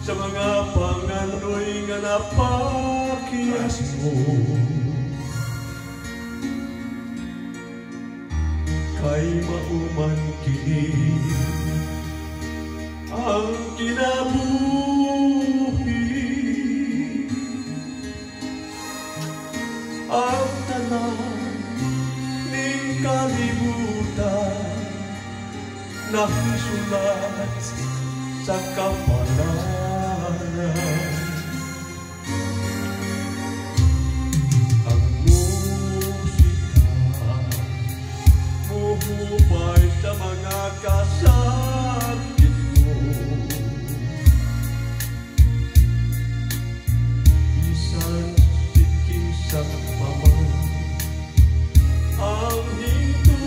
sa mga panganoy nga napakiyas mo. Kay mauman kini ang kinabuhi, ang tanan ning kalibutan nakisulat sa kapalaran. Ang musika muhubay sa mga kasakit mo, bisan sikisak paman ang hingtungdan.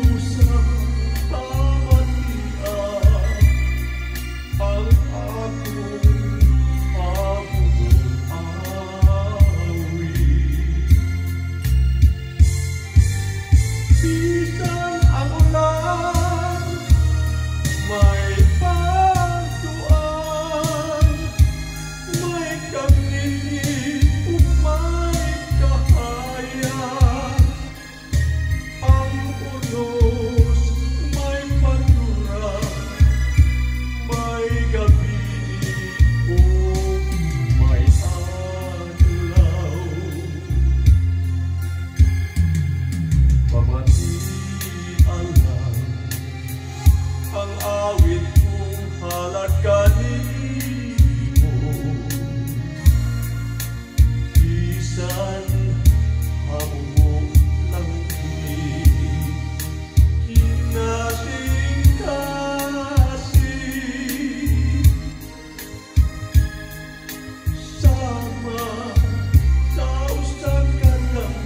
Usang pamatian ang akong pag-uawi. Bisan ang ulan may pagtuan, may kangit ug may kahaya. Ang unos may pagdura, may gabi ug may adlaw. Pamatian lang ang awit kong halad kanimo, bisan hamo lang kini kinasing-kasing. Sama sa usan ka lang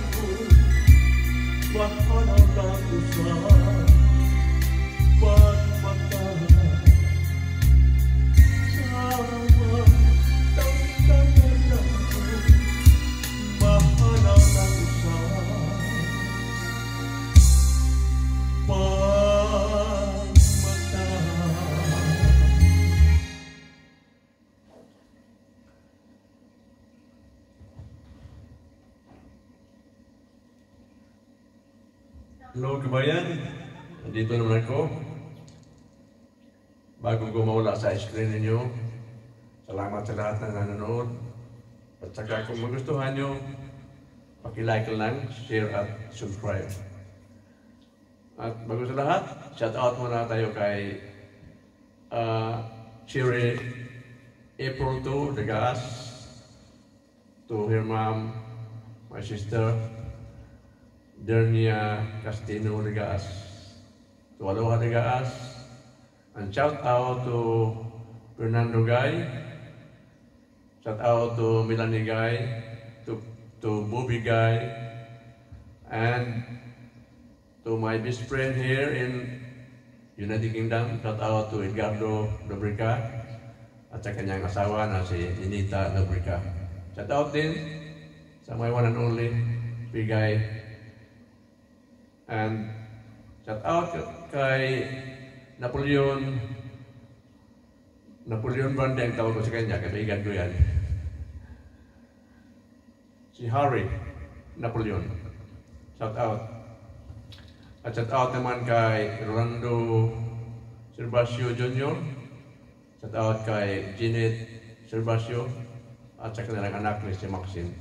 mahal ang usan pagmata. Sama tangkan ka lang mahal ang usan pagmata. Hello kabayan, nandito naman ako. Bago ko mawala sa screen ninyo, salamat sa lahat na nanonood. At saka kung magustuhan nyo, paki-like lang, share at subscribe. At bago sa lahat, shout out muna tayo kay Cherry April 2, Degas, to her mom, my sister, Dernia Castino Degas, to Aloha Degas, and shout out to Fernando Guy, shout out to Melanie Guy, to Bobby Guy, and to my best friend here in United Kingdom, shout out to Edgardo Nobrica at sa kanyang asawa na si Inita Nobrica. Shout out din sa my one and only Bigay. And shout out kay Napoleon Bande ang tawag ko sa kanya, kaibigan ko yan. Si Harry Napoleon, shout out. At shout out naman kay Rolando Servacio Jr., shout out kay Jeanette Servacio at sa kanilang anak ni si Maxine.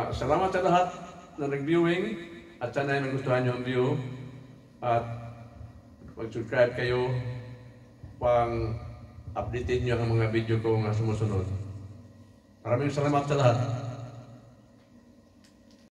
Salamat sa lahat na nag-viewing. At sana ay nagustuhan nyo ang view at mag-subscribe kayo pang updatein nyo ang mga video ko nga sumusunod. Maraming salamat sa lahat.